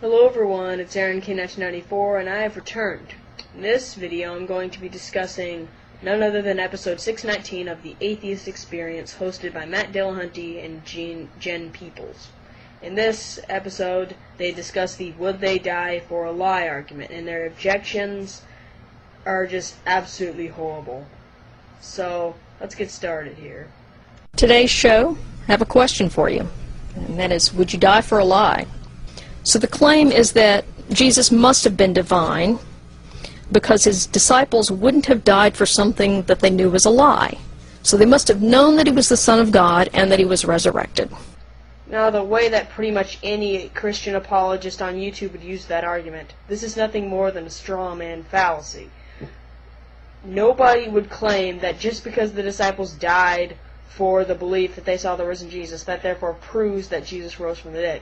Hello everyone, it's Aaron K1994 and I have returned. In this video I'm going to be discussing none other than episode 619 of the Atheist Experience, hosted by Matt Dillahunty and Jen Peoples. In this episode they discuss the would they die for a lie argument, and their objections are just absolutely horrible. So let's get started here. Today's show, I have a question for you, and that is, would you die for a lie? So the claim is that Jesus must have been divine because his disciples wouldn't have died for something that they knew was a lie. So they must have known that he was the Son of God and that he was resurrected. Now, the way that pretty much any Christian apologist on YouTube would use that argument, this is nothing more than a straw man fallacy. Nobody would claim that just because the disciples died for the belief that they saw the risen Jesus, that therefore proves that Jesus rose from the dead.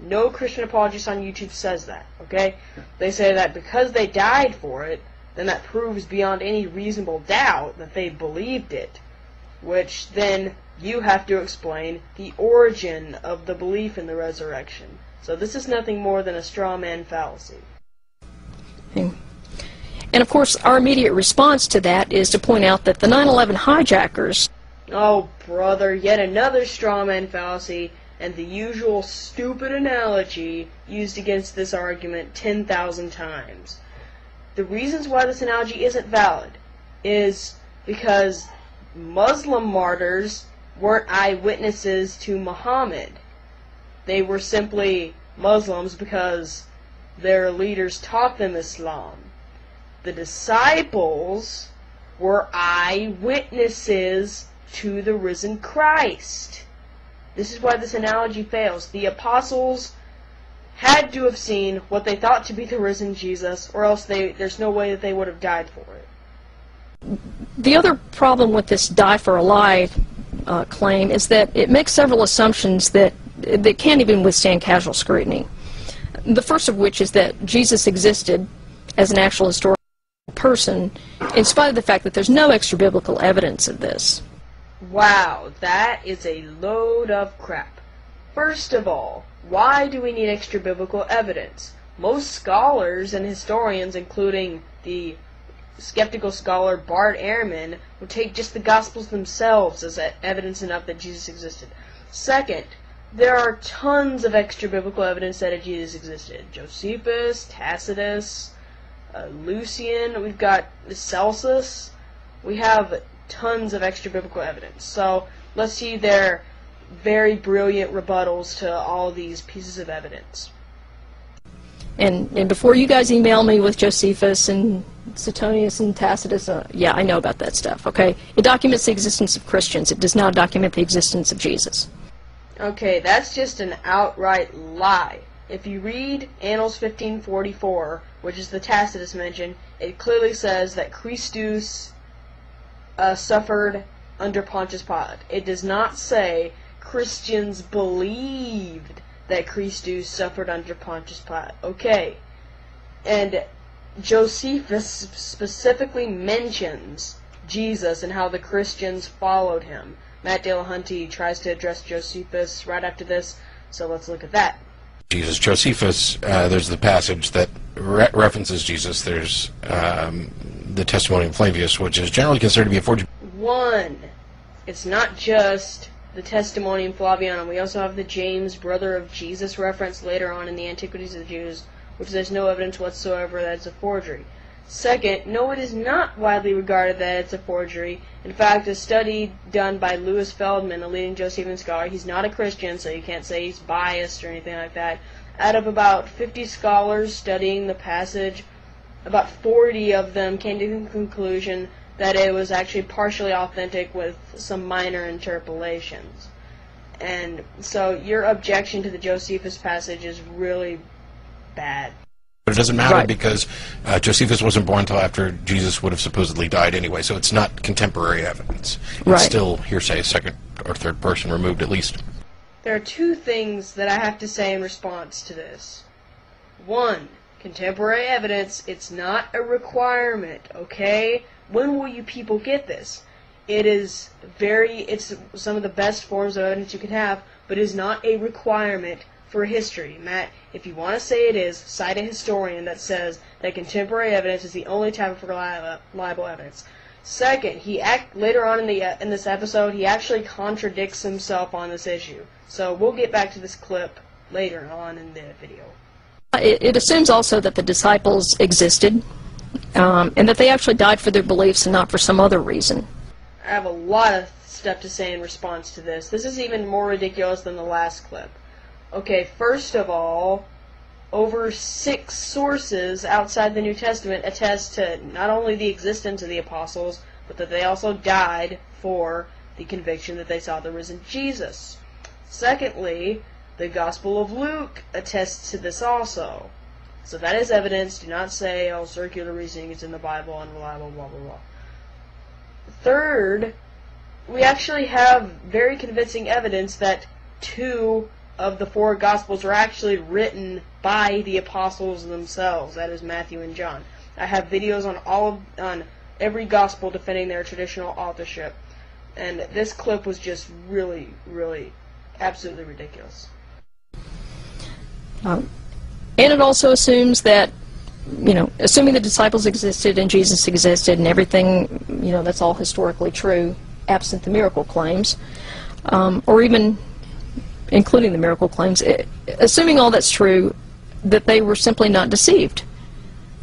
No Christian apologist on YouTube says that, okay? They say that because they died for it, then that proves beyond any reasonable doubt that they believed it, which then you have to explain the origin of the belief in the resurrection. So this is nothing more than a straw man fallacy. And of course, our immediate response to that is to point out that the 9/11 hijackers... Oh, brother, yet another straw man fallacy, and the usual stupid analogy used against this argument 10,000 times. The reasons why this analogy isn't valid is because Muslim martyrs weren't eyewitnesses to Muhammad. They were simply Muslims because their leaders taught them Islam. The disciples were eyewitnesses to the risen Christ. This is why this analogy fails. The apostles had to have seen what they thought to be the risen Jesus, or else there's no way that they would have died for it. The other problem with this die for a lie claim is that it makes several assumptions that can't even withstand casual scrutiny. The first of which is that Jesus existed as an actual historical person, in spite of the fact that there's no extra-biblical evidence of this. Wow, that is a load of crap. First of all, why do we need extra biblical evidence? Most scholars and historians, including the skeptical scholar Bart Ehrman, would take just the Gospels themselves as evidence enough that Jesus existed. Second, there are tons of extra biblical evidence that Jesus existed. Josephus, Tacitus, Lucian, we've got Celsus. We have tons of extra biblical evidence. So let's see their very brilliant rebuttals to all these pieces of evidence. And before you guys email me with Josephus and Suetonius and Tacitus, yeah, I know about that stuff, okay? It documents the existence of Christians. It does not document the existence of Jesus. Okay, that's just an outright lie. If you read Annals 1544, which is the Tacitus mention, it clearly says that Christus suffered under Pontius Pilate. It does not say Christians believed that Christus suffered under Pontius Pilate. Okay. And Josephus specifically mentions Jesus and how the Christians followed him. Matt Dillahunty tries to address Josephus right after this, so let's look at that. Jesus. Josephus, there's the passage that references Jesus. There's the testimony of Flavius, which is generally considered to be a forgery. One, it's not just the Testimonium Flavianum. We also have the James, brother of Jesus, reference later on in the Antiquities of the Jews, which there's no evidence whatsoever that it's a forgery. Second, no, it is not widely regarded that it's a forgery. In fact, a study done by Louis Feldman, a leading Josephine scholar, he's not a Christian, so you can't say he's biased or anything like that. Out of about 50 scholars studying the passage, about 40 of them came to the conclusion that it was actually partially authentic with some minor interpolations. And so your objection to the Josephus passage is really bad. But it doesn't matter because Josephus wasn't born until after Jesus would have supposedly died anyway, so it's not contemporary evidence. It's still hearsay, second or third person removed at least. There are two things that I have to say in response to this. One, contemporary evidence, it's not a requirement, okay? When will you people get this? It's some of the best forms of evidence you can have, but it is not a requirement for history. Matt, if you want to say it is, cite a historian that says that contemporary evidence is the only type of reliable evidence. Second, later on in this episode, he actually contradicts himself on this issue. So we'll get back to this clip later on in the video. It assumes also that the disciples existed, and that they actually died for their beliefs and not for some other reason. I have a lot of stuff to say in response to this. This is even more ridiculous than the last clip. Okay, first of all, over 6 sources outside the New Testament attest to not only the existence of the apostles, but that they also died for the conviction that they saw the risen Jesus. Secondly, the Gospel of Luke attests to this also. So that is evidence. Do not say, oh, circular reasoning is in the Bible, unreliable, blah, blah, blah. Third, we actually have very convincing evidence that 2 of the 4 Gospels are actually written by the apostles themselves. That is Matthew and John. I have videos on every Gospel defending their traditional authorship. And this clip was just really, really, absolutely ridiculous. And it also assumes that, assuming the disciples existed and Jesus existed and everything, that's all historically true, absent the miracle claims, or even including the miracle claims, assuming all that's true, that they were simply not deceived.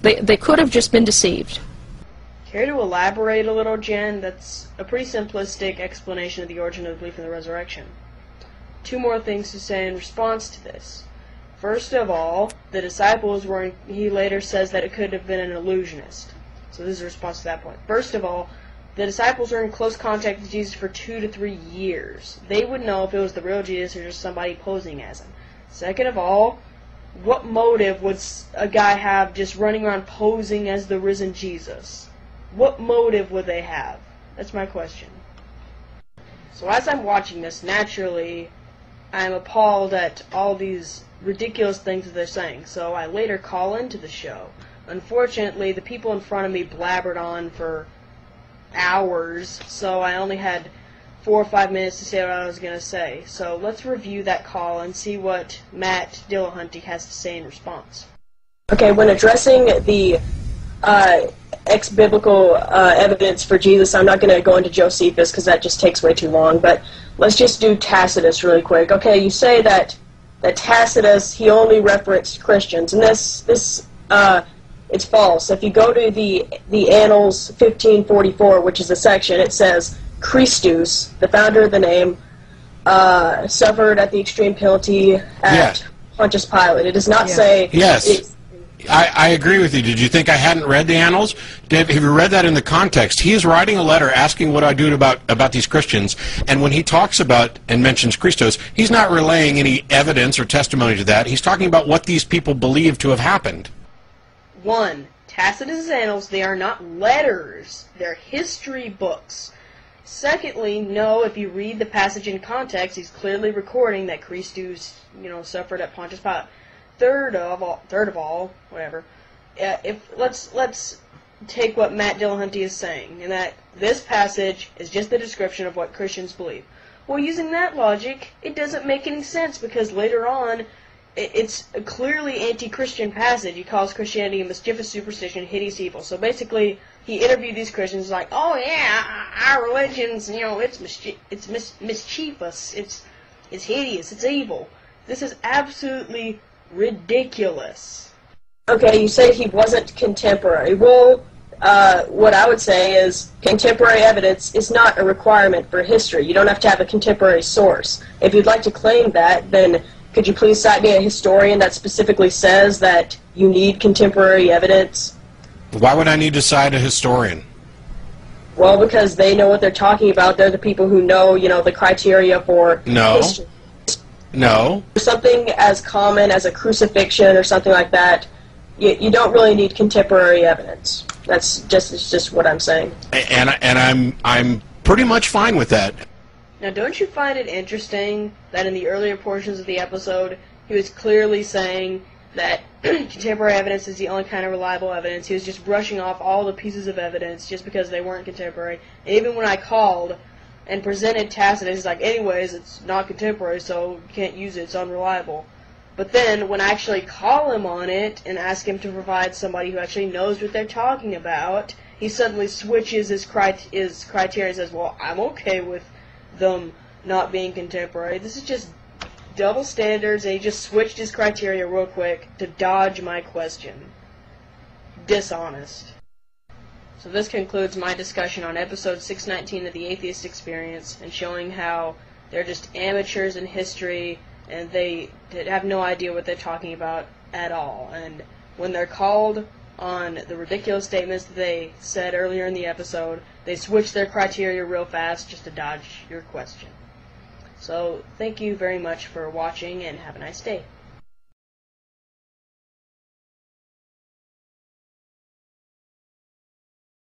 They could have just been deceived. Care to elaborate a little, Jen? That's a pretty simplistic explanation of the origin of the belief in the resurrection. 2 more things to say in response to this. First of all, the disciples were, he later says that it could have been an illusionist. So this is a response to that point. First of all, the disciples were in close contact with Jesus for 2 to 3 years. They would know if it was the real Jesus or just somebody posing as him. Second of all, what motive would a guy have just running around posing as the risen Jesus? What motive would they have? That's my question. So as I'm watching this, naturally, I'm appalled at all these ridiculous things that they're saying. So I later call into the show. Unfortunately, the people in front of me blabbered on for hours, so I only had 4 or 5 minutes to say what I was going to say. So let's review that call and see what Matt Dillahunty has to say in response. Okay, when addressing the ex-biblical evidence for Jesus, I'm not going to go into Josephus because that just takes way too long, but let's just do Tacitus really quick. Okay, you say that Tacitus, he only referenced Christians, and this it's false. If you go to the Annals 1544, which is a section, it says, Christus, the founder of the name, suffered at the extreme penalty at Pontius Pilate. It does not say... Yes. I agree with you. Did you think I hadn't read the Annals? Have you read that in the context? He is writing a letter asking what I do about these Christians, and when he talks about and mentions Christos, he's not relaying any evidence or testimony to that. He's talking about what these people believe to have happened. 1. Tacitus' Annals, they are not letters. They're history books. Secondly, no, if you read the passage in context, he's clearly recording that Christus, suffered at Pontius Pilate. Third of all, whatever. Let's take what Matt Dillahunty is saying, and that this passage is just the description of what Christians believe. Well, using that logic, it doesn't make any sense, because later on, it's a clearly anti-Christian passage. He calls Christianity a mischievous superstition, hideous evil. So basically, he interviewed these Christians like, oh yeah, our religion's, it's mischievous, it's hideous, it's evil. This is absolutely ridiculous. Okay, you say he wasn't contemporary. Well, what I would say is contemporary evidence is not a requirement for history. You don't have to have a contemporary source. If you'd like to claim that, then could you please cite me a historian that specifically says that you need contemporary evidence? Why would I need to cite a historian? Well, because they know what they're talking about. They're the people who know, the criteria for history. No. Something as common as a crucifixion or something like that, you don't really need contemporary evidence. It's just what I'm saying. And I'm pretty much fine with that. Now, don't you find it interesting that in the earlier portions of the episode, he was clearly saying that contemporary evidence is the only kind of reliable evidence. He was just brushing off all the pieces of evidence just because they weren't contemporary. And even when I called and presented Tacitus, he's like, anyways, it's not contemporary, so you can't use it, it's unreliable. But then, when I actually call him on it and ask him to provide somebody who actually knows what they're talking about, he suddenly switches his criteria and says, well, I'm okay with them not being contemporary. This is just double standards, and he just switched his criteria real quick to dodge my question. Dishonest. So this concludes my discussion on episode 619 of the Atheist Experience, and showing how they're just amateurs in history, and they have no idea what they're talking about at all. And when they're called on the ridiculous statements that they said earlier in the episode, they switch their criteria real fast just to dodge your question. So, thank you very much for watching, and have a nice day.